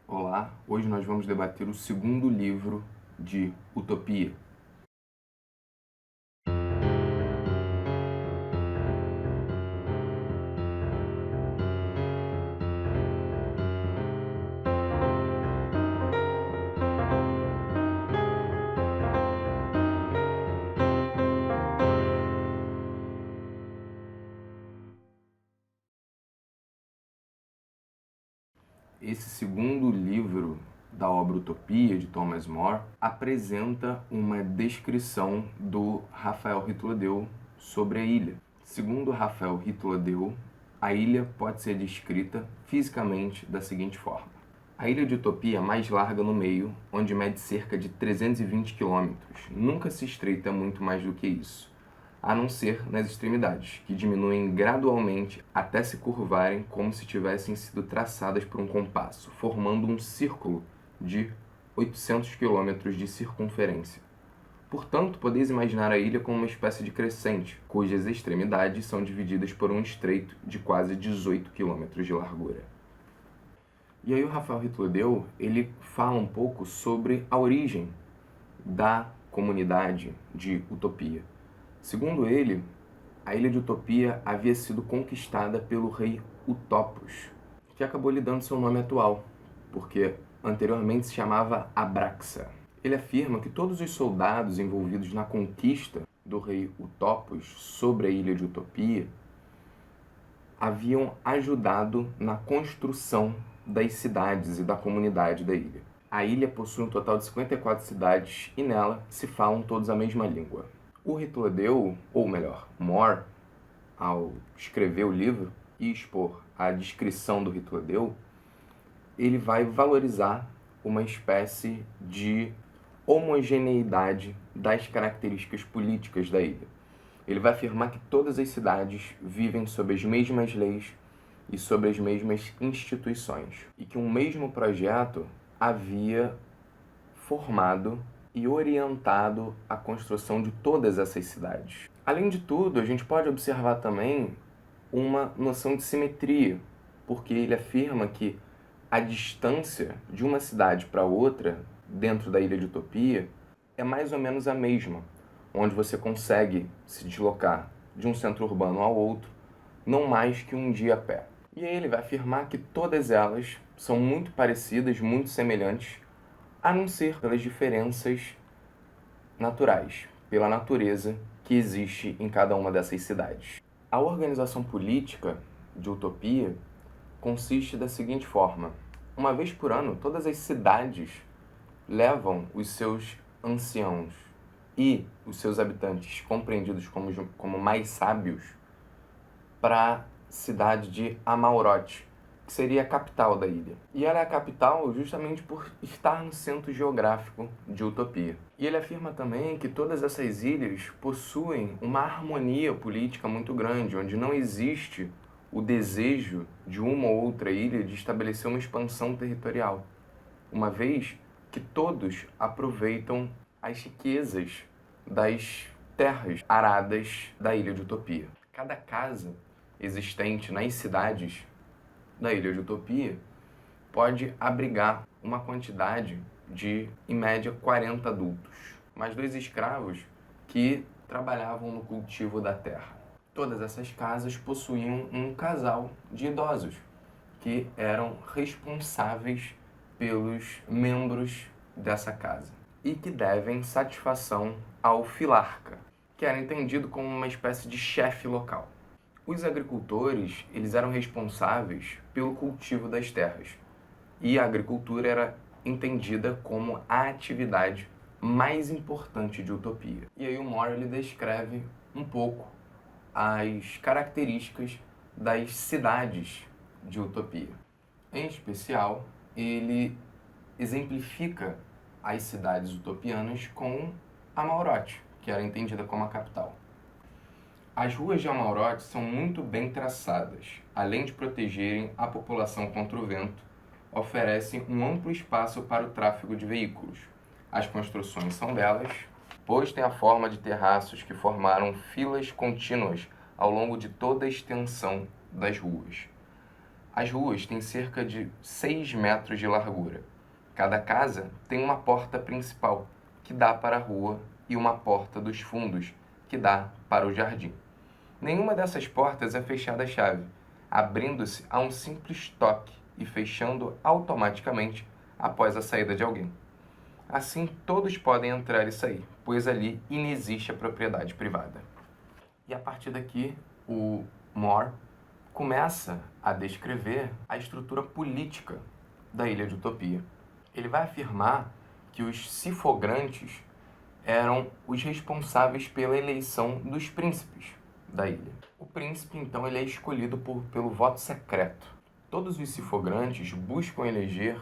Olá, hoje nós vamos debater o segundo livro de Utopia. Esse segundo livro da obra Utopia, de Thomas More, apresenta uma descrição do Raphael Ritlodeau sobre a ilha. Segundo Raphael Ritlodeau, a ilha pode ser descrita fisicamente da seguinte forma. A ilha de Utopia é mais larga no meio, onde mede cerca de 320 quilômetros. Nunca se estreita muito mais do que isso, a não ser nas extremidades, que diminuem gradualmente até se curvarem como se tivessem sido traçadas por um compasso, formando um círculo de 800 km de circunferência. Portanto, podeis imaginar a ilha como uma espécie de crescente, cujas extremidades são divididas por um estreito de quase 18 km de largura. E aí o Raphael Ritlodeau, ele fala um pouco sobre a origem da comunidade de Utopia. Segundo ele, a ilha de Utopia havia sido conquistada pelo rei Utopos, que acabou lhe dando seu nome atual, porque anteriormente se chamava Abraxa. Ele afirma que todos os soldados envolvidos na conquista do rei Utopos sobre a ilha de Utopia haviam ajudado na construção das cidades e da comunidade da ilha. A ilha possui um total de 54 cidades e nela se falam todos a mesma língua. O Ritlodeau, ou melhor, More, ao escrever o livro e expor a descrição do Ritlodeau, ele vai valorizar uma espécie de homogeneidade das características políticas da ilha. Ele vai afirmar que todas as cidades vivem sob as mesmas leis e sobre as mesmas instituições, e que um mesmo projeto havia formado e orientado a construção de todas essas cidades. Além de tudo, a gente pode observar também uma noção de simetria, porque ele afirma que a distância de uma cidade para outra, dentro da ilha de Utopia, é mais ou menos a mesma, onde você consegue se deslocar de um centro urbano ao outro, não mais que um dia a pé. E aí ele vai afirmar que todas elas são muito parecidas, muito semelhantes, a não ser pelas diferenças naturais, pela natureza que existe em cada uma dessas cidades. A organização política de Utopia consiste da seguinte forma: uma vez por ano, todas as cidades levam os seus anciãos e os seus habitantes, compreendidos como mais sábios, para a cidade de Amaurote, que seria a capital da ilha. E ela é a capital justamente por estar no centro geográfico de Utopia. E ele afirma também que todas essas ilhas possuem uma harmonia política muito grande, onde não existe o desejo de uma ou outra ilha de estabelecer uma expansão territorial, uma vez que todos aproveitam as riquezas das terras aradas da ilha de Utopia. Cada casa existente nas cidades da ilha de Utopia pode abrigar uma quantidade de, em média, 40 adultos, mais 2 escravos que trabalhavam no cultivo da terra. Todas essas casas possuíam um casal de idosos que eram responsáveis pelos membros dessa casa e que devem satisfação ao filarca, que era entendido como uma espécie de chefe local. Os agricultores, eles eram responsáveis pelo cultivo das terras, e a agricultura era entendida como a atividade mais importante de Utopia. E aí o More ele descreve um pouco as características das cidades de Utopia. Em especial, ele exemplifica as cidades utopianas com Amaurote, que era entendida como a capital. As ruas de Amaurote são muito bem traçadas. Além de protegerem a população contra o vento, oferecem um amplo espaço para o tráfego de veículos. As construções são belas, pois têm a forma de terraços que formaram filas contínuas ao longo de toda a extensão das ruas. As ruas têm cerca de 6 metros de largura. Cada casa tem uma porta principal, que dá para a rua, e uma porta dos fundos, que dá para o jardim. Nenhuma dessas portas é fechada à chave, abrindo-se a um simples toque e fechando automaticamente após a saída de alguém. Assim, todos podem entrar e sair, pois ali inexiste a propriedade privada. E a partir daqui, o More começa a descrever a estrutura política da Ilha de Utopia. Ele vai afirmar que os Sifograntes eram os responsáveis pela eleição dos príncipes da ilha. O príncipe, então, ele é escolhido pelo voto secreto. Todos os Sifograntes buscam eleger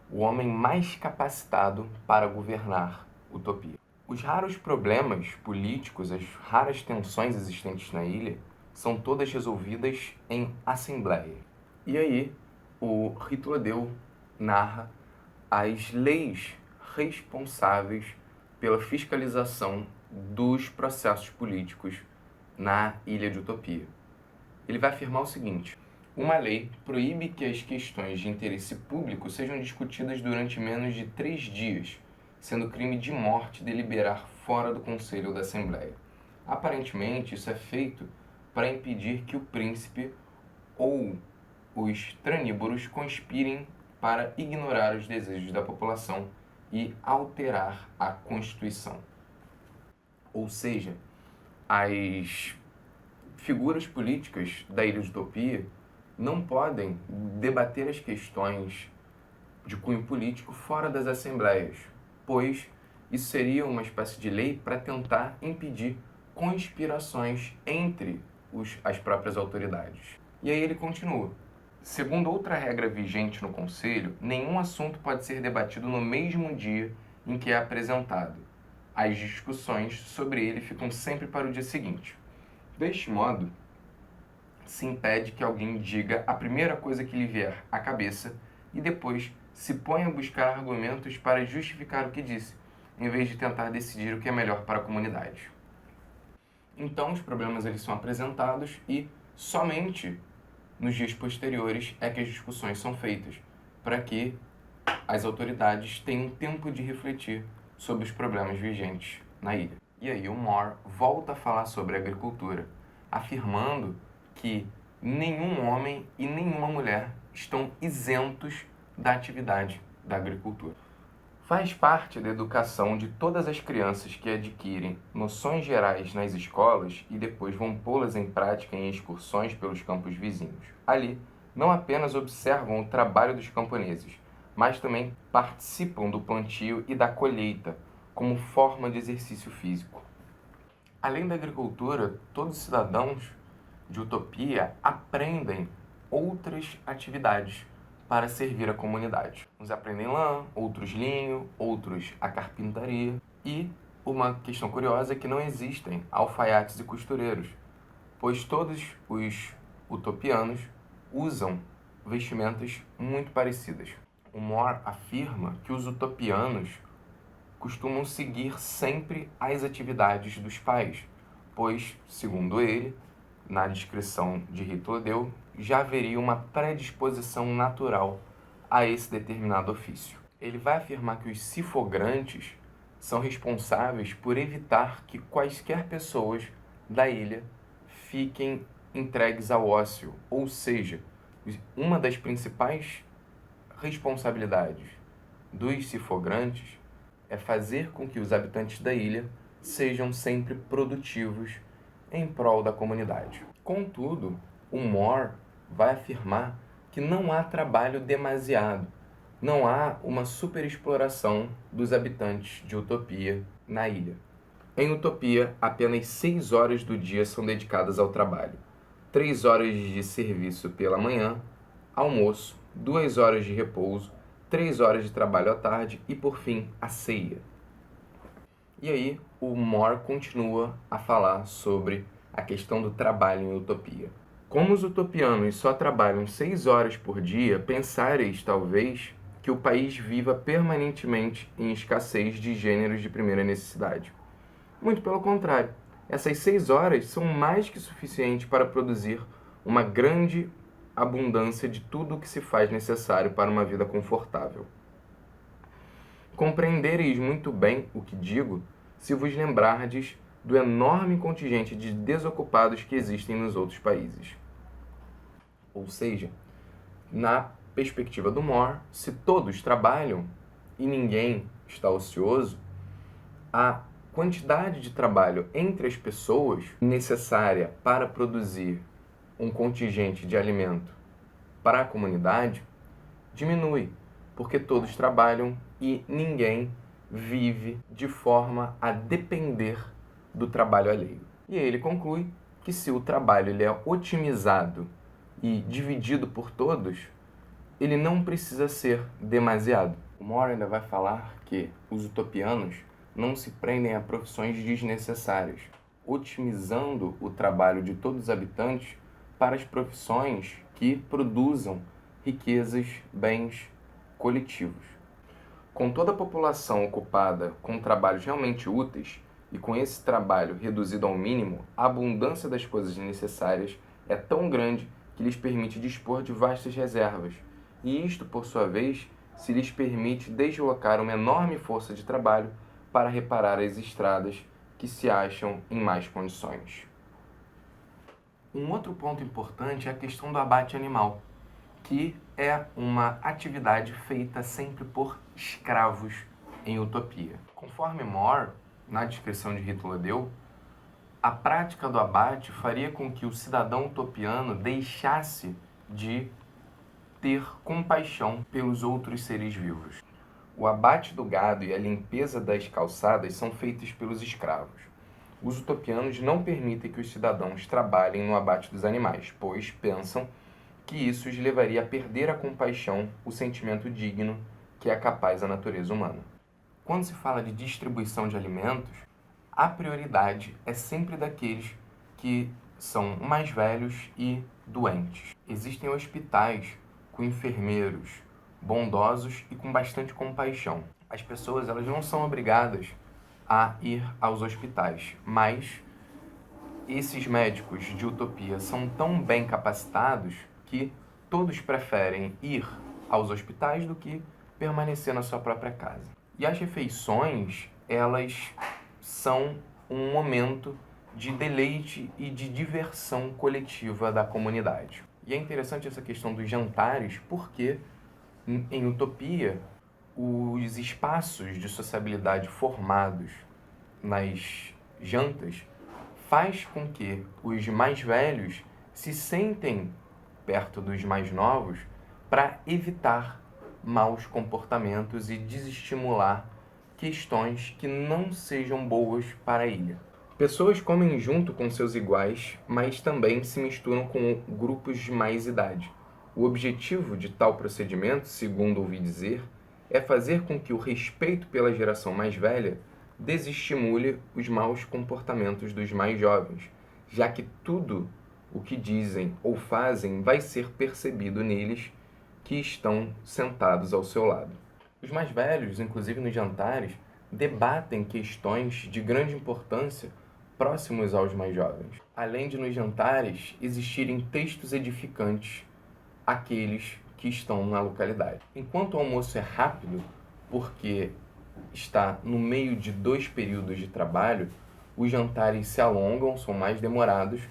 o homem mais capacitado para governar Utopia. Os raros problemas políticos, as raras tensões existentes na ilha, são todas resolvidas em assembleia. E aí, o Ritladeu narra as leis responsáveis pela fiscalização dos processos políticos na Ilha de Utopia. Ele vai afirmar o seguinte: uma lei proíbe que as questões de interesse público sejam discutidas durante menos de 3 dias, sendo crime de morte deliberar fora do Conselho da Assembleia. Aparentemente, isso é feito para impedir que o príncipe ou os traníboros conspirem para ignorar os desejos da população e alterar a Constituição. Ou seja, as figuras políticas da Ilha de Utopia não podem debater as questões de cunho político fora das assembleias, pois isso seria uma espécie de lei para tentar impedir conspirações entre as próprias autoridades. E aí ele continua: segundo outra regra vigente no Conselho, nenhum assunto pode ser debatido no mesmo dia em que é apresentado. As discussões sobre ele ficam sempre para o dia seguinte. Deste modo, se impede que alguém diga a primeira coisa que lhe vier à cabeça e depois se ponha a buscar argumentos para justificar o que disse, em vez de tentar decidir o que é melhor para a comunidade. Então, os problemas eles são apresentados e somente nos dias posteriores é que as discussões são feitas, para que as autoridades tenham tempo de refletir sobre os problemas vigentes na ilha. E aí o More volta a falar sobre a agricultura, afirmando que nenhum homem e nenhuma mulher estão isentos da atividade da agricultura. Faz parte da educação de todas as crianças que adquirem noções gerais nas escolas e depois vão pô-las em prática em excursões pelos campos vizinhos. Ali, não apenas observam o trabalho dos camponeses, mas também participam do plantio e da colheita como forma de exercício físico. Além da agricultura, todos os cidadãos de Utopia aprendem outras atividades para servir a comunidade. Uns aprendem lã, outros linho, outros a carpintaria. E uma questão curiosa é que não existem alfaiates e costureiros, pois todos os utopianos usam vestimentas muito parecidas. O More afirma que os utopianos costumam seguir sempre as atividades dos pais, pois, segundo ele, na descrição de Ritladeu, já haveria uma predisposição natural a esse determinado ofício. Ele vai afirmar que os Sifograntes são responsáveis por evitar que quaisquer pessoas da ilha fiquem entregues ao ócio, ou seja, uma das principais responsabilidades dos Sifograntes é fazer com que os habitantes da ilha sejam sempre produtivos em prol da comunidade. Contudo, o More vai afirmar que não há trabalho demasiado, não há uma superexploração dos habitantes de Utopia na ilha. Em Utopia, apenas 6 horas do dia são dedicadas ao trabalho. 3 horas de serviço pela manhã, almoço, 2 horas de repouso, 3 horas de trabalho à tarde e, por fim, a ceia. E aí, o More continua a falar sobre a questão do trabalho em Utopia. Como os utopianos só trabalham 6 horas por dia, pensareis, talvez, que o país viva permanentemente em escassez de gêneros de primeira necessidade. Muito pelo contrário, essas 6 horas são mais que suficientes para produzir uma grande abundância de tudo o que se faz necessário para uma vida confortável. Compreendereis muito bem o que digo, se vos lembrardes do enorme contingente de desocupados que existem nos outros países. Ou seja, na perspectiva do More, se todos trabalham e ninguém está ocioso, a quantidade de trabalho entre as pessoas necessária para produzir um contingente de alimento para a comunidade diminui, porque todos trabalham e ninguém vive de forma a depender do trabalho alheio. E aí ele conclui que se o trabalho ele é otimizado e dividido por todos, ele não precisa ser demasiado. O More ainda vai falar que os utopianos não se prendem a profissões desnecessárias, otimizando o trabalho de todos os habitantes para as profissões que produzam riquezas, bens coletivos. Com toda a população ocupada com trabalhos realmente úteis e com esse trabalho reduzido ao mínimo, a abundância das coisas necessárias é tão grande que lhes permite dispor de vastas reservas, e isto, por sua vez, se lhes permite deslocar uma enorme força de trabalho para reparar as estradas que se acham em más condições. Um outro ponto importante é a questão do abate animal, que é uma atividade feita sempre por escravos em utopia. Conforme More, na descrição de Hitler deu, a prática do abate faria com que o cidadão utopiano deixasse de ter compaixão pelos outros seres vivos. O abate do gado e a limpeza das calçadas são feitos pelos escravos. Os utopianos não permitem que os cidadãos trabalhem no abate dos animais, pois pensam que isso os levaria a perder a compaixão, o sentimento digno que é capaz a natureza humana. Quando se fala de distribuição de alimentos, a prioridade é sempre daqueles que são mais velhos e doentes. Existem hospitais com enfermeiros bondosos e com bastante compaixão. As pessoas elas não são obrigadas a ir aos hospitais, mas esses médicos de utopia são tão bem capacitados que todos preferem ir aos hospitais do que permanecer na sua própria casa. E as refeições, elas são um momento de deleite e de diversão coletiva da comunidade. E é interessante essa questão dos jantares, porque em utopia, os espaços de sociabilidade formados nas jantas faz com que os mais velhos se sentem perto dos mais novos para evitar maus comportamentos e desestimular questões que não sejam boas para a ilha. Pessoas comem junto com seus iguais, mas também se misturam com grupos de mais idade. O objetivo de tal procedimento, segundo ouvi dizer, é fazer com que o respeito pela geração mais velha desestimule os maus comportamentos dos mais jovens, já que tudo o que dizem ou fazem vai ser percebido neles que estão sentados ao seu lado. Os mais velhos, inclusive nos jantares, debatem questões de grande importância próximos aos mais jovens. Além de nos jantares existirem textos edificantes àqueles que estão na localidade. Enquanto o almoço é rápido, porque está no meio de 2 períodos de trabalho, os jantares se alongam, são mais demorados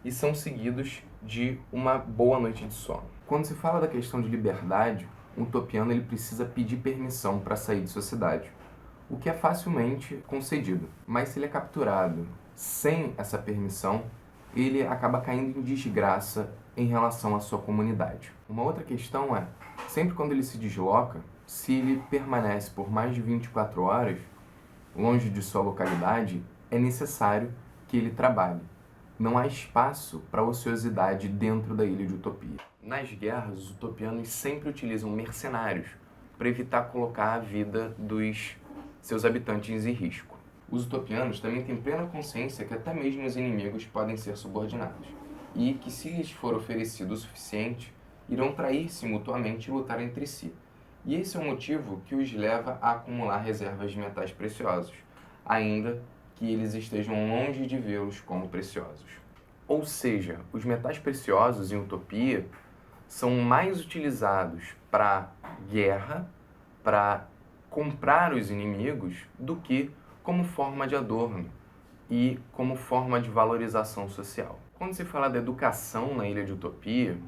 e são seguidos de uma boa noite de sono. Quando se fala da questão de liberdade, um utopiano ele precisa pedir permissão para sair de sua cidade, o que é facilmente concedido. Mas se ele é capturado sem essa permissão, ele acaba caindo em desgraça em relação à sua comunidade. Uma outra questão é, sempre quando ele se desloca, se ele permanece por mais de 24 horas longe de sua localidade, é necessário que ele trabalhe. Não há espaço para ociosidade dentro da ilha de utopia. Nas guerras, os utopianos sempre utilizam mercenários para evitar colocar a vida dos seus habitantes em risco. Os utopianos também têm plena consciência que até mesmo os inimigos podem ser subordinados e que, se lhes for oferecido o suficiente, irão trair-se mutuamente e lutar entre si. E esse é o motivo que os leva a acumular reservas de metais preciosos, ainda que eles estejam longe de vê-los como preciosos. Ou seja, os metais preciosos em utopia são mais utilizados para guerra, para comprar os inimigos, do que como forma de adorno e como forma de valorização social. Quando se fala da educação na Ilha de Utopia,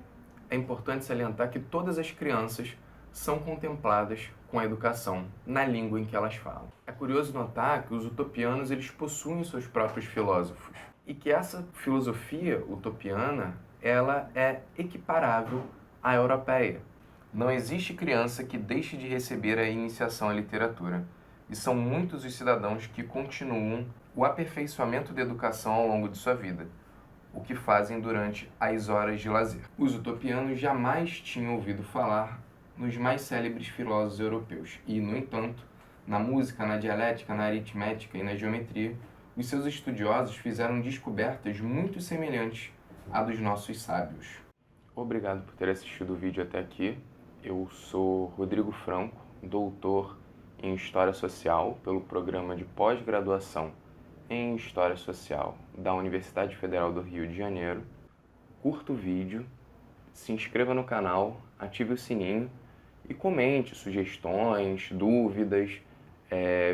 é importante salientar que todas as crianças são contempladas com a educação na língua em que elas falam. É curioso notar que os utopianos eles possuem seus próprios filósofos e que essa filosofia utopiana ela é equiparável à europeia. Não existe criança que deixe de receber a iniciação à literatura, e são muitos os cidadãos que continuam o aperfeiçoamento da educação ao longo de sua vida, o que fazem durante as horas de lazer. Os utopianos jamais tinham ouvido falar nos mais célebres filósofos europeus e, no entanto, na música, na dialética, na aritmética e na geometria, os seus estudiosos fizeram descobertas muito semelhantes à dos nossos sábios. Obrigado por ter assistido o vídeo até aqui. Eu sou Rodrigo Franco, doutor em História Social pelo programa de pós-graduação em História Social da Universidade Federal do Rio de Janeiro. Curta o vídeo, se inscreva no canal, ative o sininho e comente sugestões, dúvidas,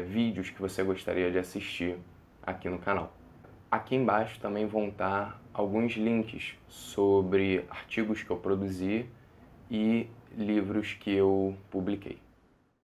vídeos que você gostaria de assistir aqui no canal. Aqui embaixo também vão estar alguns links sobre artigos que eu produzi e livros que eu publiquei.